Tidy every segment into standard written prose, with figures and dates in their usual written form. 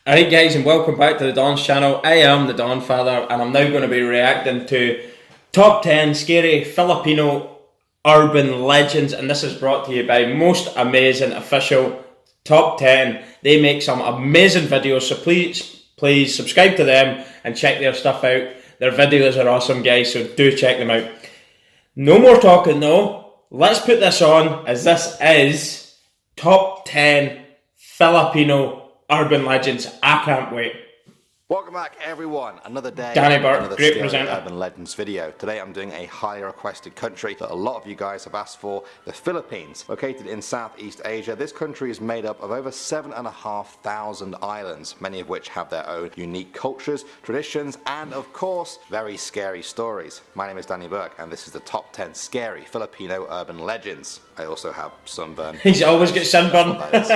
Alright guys, and welcome back to the Don's channel. I am the Donfather and I'm now going to be reacting to top 10 scary Filipino urban legends, and this is brought to you by Most Amazing Official Top 10. They make some amazing videos, so please subscribe to them and check their stuff out. Their videos are awesome guys, so do check them out. No more talking though, let's put this on, as this is top 10 Filipino urban legends. I can't wait. Welcome back everyone, another day, Danny Burke, another great scary presenter. urban legends video. Today I'm doing a highly requested country that a lot of you guys have asked for, the Philippines. Located in Southeast Asia, this country is made up of over 7,500 islands, many of which have their own unique cultures, traditions, and of course, very scary stories. My name is Danny Burke and this is the top 10 scary Filipino urban legends. I also have sunburn. He's always got sunburn. Let's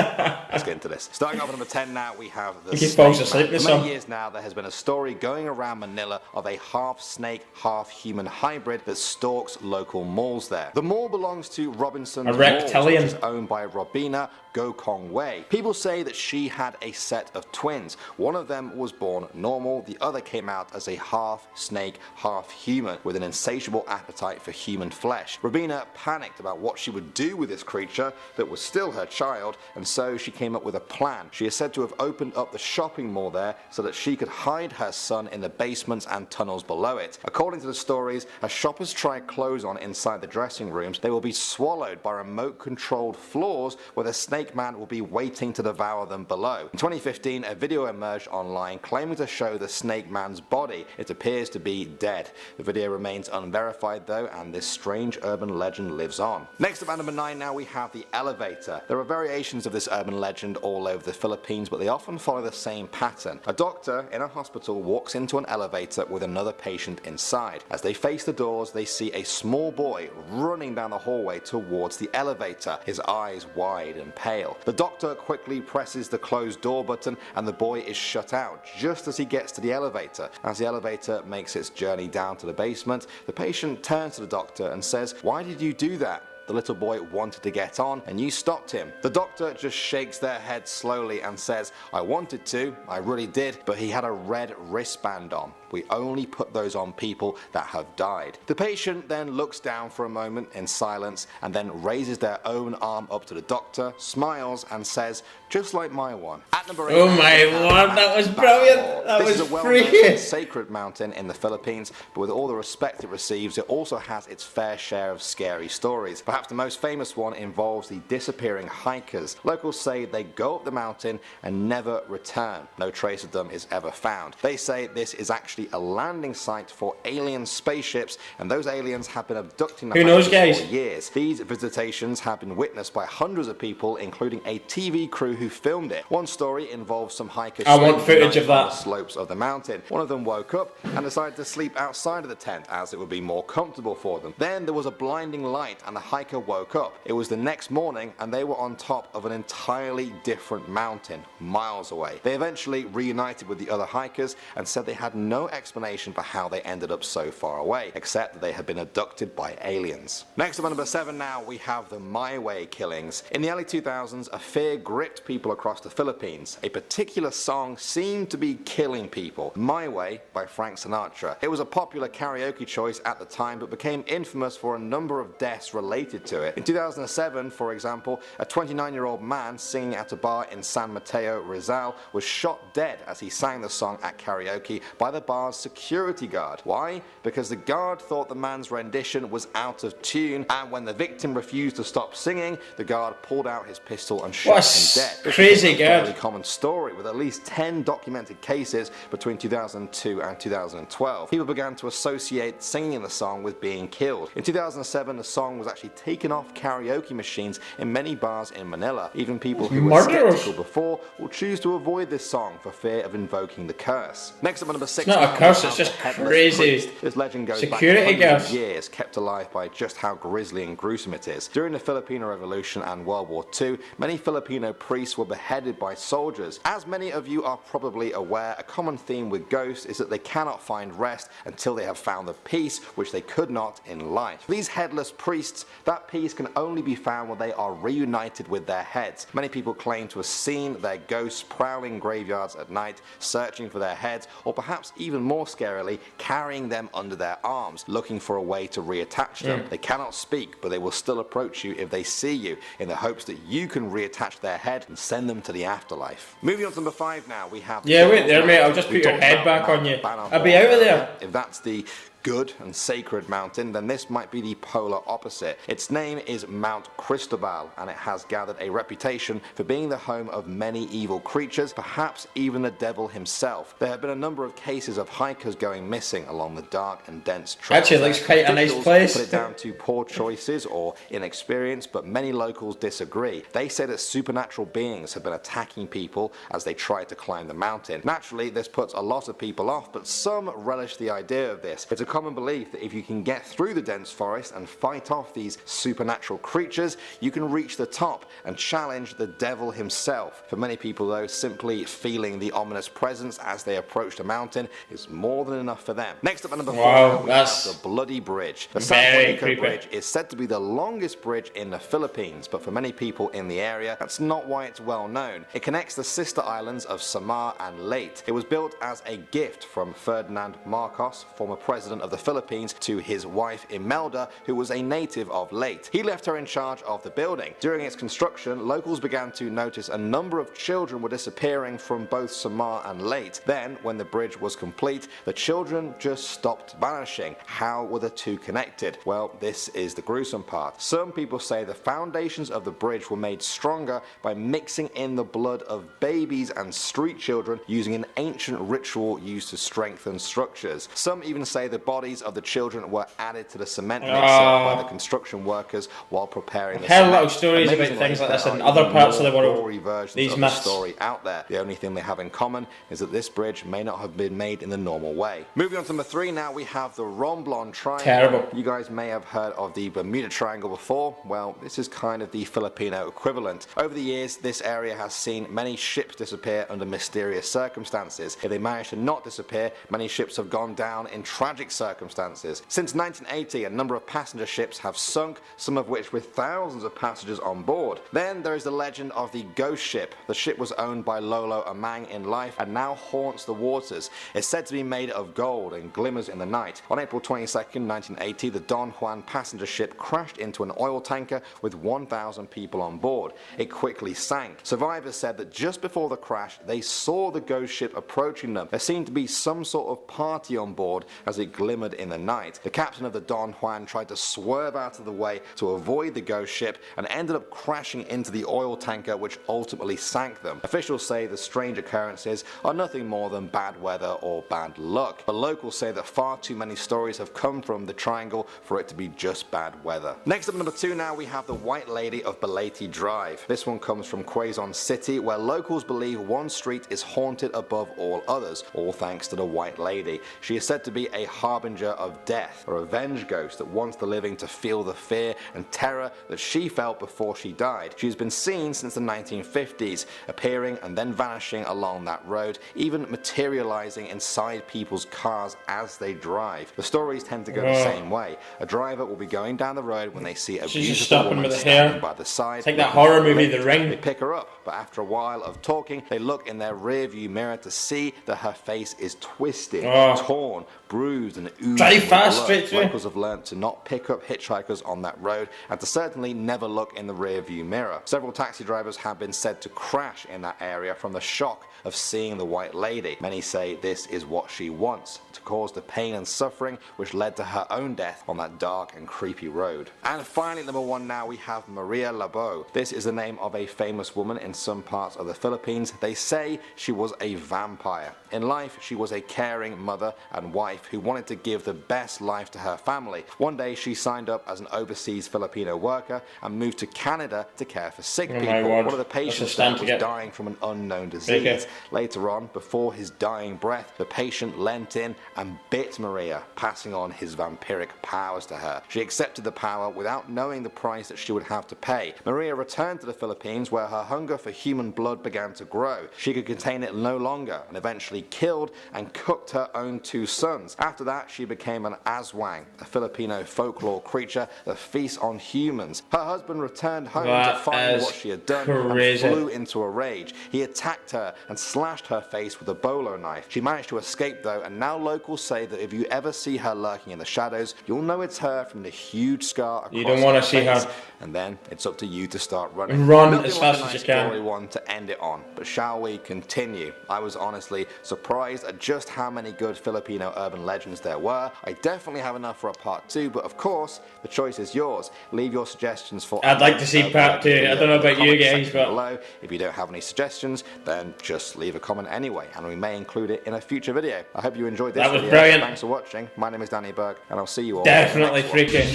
get into this. Starting off at number 10 now, we have the He falls snake asleep man. this For many song. years now, there has been a story going around Manila of a half snake, half human hybrid that stalks local malls there. The mall belongs to Robinson's A Malls, reptilian. which is owned by Robina Gokong Wei. People say that she had a set of twins. One of them was born normal, the other came out as a half snake, half human with an insatiable appetite for human flesh. Robina panicked about what she would do with this creature that was still her child, and so she came up with a plan. She is said to have opened up the shopping mall there so that she could hide her son in the basements and tunnels below it. According to the stories, as shoppers try clothes on inside the dressing rooms, they will be swallowed by remote controlled floors where the snake man will be waiting to devour them below. In 2015, a video emerged online claiming to show the snake man's body. It appears to be dead. The video remains unverified though, and this strange urban legend lives on. Next up at number 9 now, we have the elevator. There are variations of this urban legend all over the Philippines, but they often follow the same pattern. A doctor in a hospital walks into an elevator with another patient inside. As they face the doors, they see a small boy running down the hallway towards the elevator, his eyes wide and pale. The doctor quickly presses the closed door button and the boy is shut out just as he gets to the elevator. As the elevator makes its journey down to the basement, the patient turns to the doctor and says, "Why did you do that? The little boy wanted to get on and you stopped him." The doctor just shakes their head slowly and says, "I wanted to, I really did, but he had a red wristband on. We only put those on people that have died." The patient then looks down for a moment in silence and then raises their own arm up to the doctor, smiles and says, "Just like my one." At number 8, Oh my lord, that was brilliant. That this was is a well-known freaky. and sacred mountain in the Philippines, but with all the respect it receives, it also has its fair share of scary stories. Perhaps the most famous one involves the disappearing hikers. Locals say they go up the mountain and never return. No trace of them is ever found. They say this is actually a landing site for alien spaceships, and those aliens have been abducting the Who knows, hikers guys? for years. These visitations have been witnessed by hundreds of people, including a TV crew who filmed it. One story involves some hikers I want spending the footage of night on that. the slopes of the mountain. One of them woke up and decided to sleep outside of the tent as it would be more comfortable for them. Then there was a blinding light and the hiker woke up. It was the next morning and they were on top of an entirely different mountain, miles away. They eventually reunited with the other hikers and said they had no explanation for how they ended up so far away, except that they had been abducted by aliens. Next up at number 7 now, we have the My Way killings. In the early 2000s, a fear gripped people across the Philippines. A particular song seemed to be killing people, My Way by Frank Sinatra. It was a popular karaoke choice at the time, but became infamous for a number of deaths related to it. In 2007, for example, a 29-year-old man singing at a bar in San Mateo, Rizal, was shot dead as he sang the song at karaoke by the bar's security guard. Why? Because the guard thought the man's rendition was out of tune, and when the victim refused to stop singing, the guard pulled out his pistol and shot him dead. This crazy is a fairly guard. common story, with at least 10 documented cases between 2002 and 2012. People began to associate singing the song with being killed. In 2007, the song was actually taken off karaoke machines in many bars in Manila. Even people who were Murderers. skeptical before will choose to avoid this song for fear of invoking the curse. Next up at number 6. It's not a curse, it's just Headless crazy priest. This legend goes security back hundreds guards. of years, kept alive by just how grisly and gruesome it is. During the Filipino Revolution and World War II, many Filipino priests priests were beheaded by soldiers. As many of you are probably aware, a common theme with ghosts is that they cannot find rest until they have found the peace which they could not in life. For these headless priests, that peace can only be found when they are reunited with their heads. Many people claim to have seen their ghosts prowling graveyards at night, searching for their heads, or perhaps even more scarily, carrying them under their arms, looking for a way to reattach them. They cannot speak, but they will still approach you if they see you, in the hopes that you can reattach their head and send them to the afterlife. Moving on to number 5 now, we have... Yeah, wait there, mate, I'll just put your head back on you. I'll be out of there. If that's the good and sacred mountain, then this might be the polar opposite. Its name is Mount Cristobal, and it has gathered a reputation for being the home of many evil creatures, perhaps even the devil himself. There have been a number of cases of hikers going missing along the dark and dense trails. Actually, it looks quite a nice place. Put it down to poor choices or inexperience, but many locals disagree. They say that supernatural beings have been attacking people as they try to climb the mountain. Naturally, this puts a lot of people off, but some relish the idea of this. It's a common belief that if you can get through the dense forest and fight off these supernatural creatures, you can reach the top and challenge the devil himself. For many people though, simply feeling the ominous presence as they approach the mountain is more than enough for them. Next up at number 4, we have the Bloody Bridge. The San Juanico Bridge is said to be the longest bridge in the Philippines, but for many people in the area, that's not why it's well known. It connects the sister islands of Samar and Leyte. It was built as a gift from Ferdinand Marcos, former president of the Philippines, to his wife Imelda, who was a native of Leyte. He left her in charge of the building. During its construction, locals began to notice a number of children were disappearing from both Samar and Leyte. Then, when the bridge was complete, the children just stopped vanishing. How were the two connected? Well, this is the gruesome part. Some people say the foundations of the bridge were made stronger by mixing in the blood of babies and street children using an ancient ritual used to strengthen structures. Some even say the bodies of the children were added to the cement mixer by the construction workers while preparing the cement. Little stories about things like this in other parts of the world. These myths. Story out there. The only thing they have in common is that this bridge may not have been made in the normal way. Moving on to number 3 now, we have the Romblon Triangle. Terrible. You guys may have heard of the Bermuda Triangle before. Well, this is kind of the Filipino equivalent. Over the years, this area has seen many ships disappear under mysterious circumstances. If they manage to not disappear, many ships have gone down in tragic circumstances. Since 1980, a number of passenger ships have sunk, some of which with thousands of passengers on board. Then there is the legend of the ghost ship. The ship was owned by Lolo Amang in life and now haunts the waters. It's said to be made of gold and glimmers in the night. On April 22nd, 1980, the Don Juan passenger ship crashed into an oil tanker with 1,000 people on board. It quickly sank. Survivors said that just before the crash, they saw the ghost ship approaching them. There seemed to be some sort of party on board as it glimmered in the night. The captain of the Don Juan tried to swerve out of the way to avoid the ghost ship and ended up crashing into the oil tanker, which ultimately sank them. Officials say the strange occurrences are nothing more than bad weather or bad luck, but locals say that far too many stories have come from the triangle for it to be just bad weather. Next up, number 2 now, we have the White Lady of Balete Drive. This one comes from Quezon City, where locals believe one street is haunted above all others, all thanks to the White Lady. She is said to be a harbinger of death, a revenge ghost that wants the living to feel the fear and terror that she felt before she died. She has been seen since the 1950s, appearing and then vanishing along that road, even materializing inside people's cars as they drive. The stories tend to go the same way. A driver will be going down the road when they see a beautiful woman standing by the side. It's like that horror movie The Ring. They pick her up, but after a while of talking, they look in their rear view mirror to see that her face is twisted, torn, bruised and oozing Drive fast, blood. straight through. Locals have learnt to not pick up hitchhikers on that road and to certainly never look in the rear view mirror. Several taxi drivers have been said to crash in that area from the shock of seeing the White Lady. Many say this is what she wants, to cause the pain and suffering which led to her own death on that dark and creepy road. And finally, number 1 now, we have Maria Labo. This is the name of a famous woman in some parts of the Philippines. They say she was a vampire. In life, she was a caring mother and wife who wanted to to give the best life to her family. One day she signed up as an overseas Filipino worker and moved to Canada to care for sick people. One of the patients there was dying from an unknown disease. Later on, before his dying breath, the patient leant in and bit Maria, passing on his vampiric powers to her. She accepted the power without knowing the price that she would have to pay. Maria returned to the Philippines, where her hunger for human blood began to grow. She could contain it no longer and eventually killed and cooked her own 2 sons. After that, she became an aswang, a Filipino folklore creature that feasts on humans. Her husband returned home to find what she had done and flew into a rage. He attacked her and slashed her face with a bolo knife. She managed to escape though, and now locals say that if you ever see her lurking in the shadows, you'll know it's her from the huge scar across her face. You don't want to see her. And then it's up to you to start running. Run as fast as you can. Story one to end it on, but shall we continue? I was honestly surprised at just how many good Filipino urban legends there were. I definitely have enough for a part 2, but of course the choice is yours. Leave your suggestions for. I'd like to see part 2. I don't know about you guys, but below. If you don't have any suggestions, then just leave a comment anyway, and we may include it in a future video. I hope you enjoyed this video. That was brilliant. Thanks for watching. My name is Danny Berg, and I'll see you all. Definitely freaky.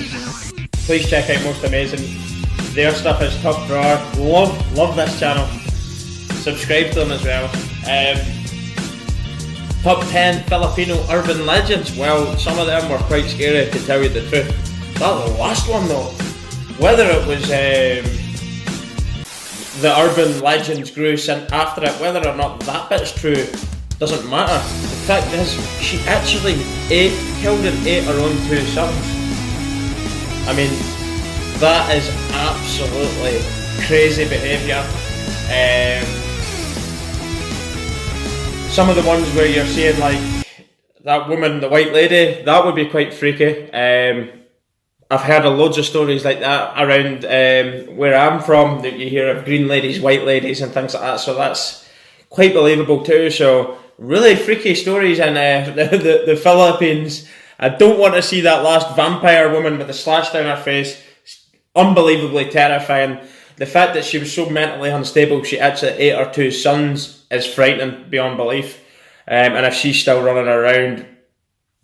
Please check out Most Amazing. Their stuff is top drawer. Love this channel. Subscribe to them as well. Top 10 Filipino urban legends. Well, some of them were quite scary, to tell you the truth. That the last one though, whether it was the urban legends grew after it, whether or not that bit's true doesn't matter. The fact is, she actually killed and ate her own 2 sons. I mean, that is absolutely crazy behaviour. Some of the ones where you're seeing like that woman, the white lady, that would be quite freaky. I've heard of loads of stories like that around where I'm from, that you hear of green ladies, white ladies and things like that, so that's quite believable too. So really freaky stories in the Philippines. I don't want to see that last vampire woman with the slash down her face. It's unbelievably terrifying. The fact that she was so mentally unstable she actually ate her 2 sons is frightening beyond belief. And if she's still running around,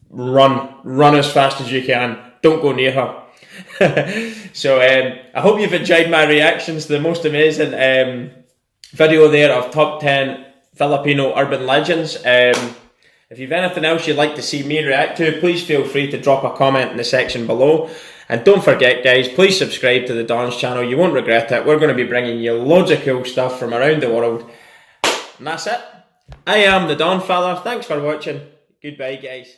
run as fast as you can. Don't go near her. So I hope you've enjoyed my reactions to the Most Amazing video there of top 10 Filipino urban legends. If you've anything else you'd like to see me react to, please feel free to drop a comment in the section below. And don't forget guys, please subscribe to the Don's channel, you won't regret it. We're going to be bringing you loads of cool stuff from around the world. And that's it. I am the Donfather, thanks for watching, goodbye guys.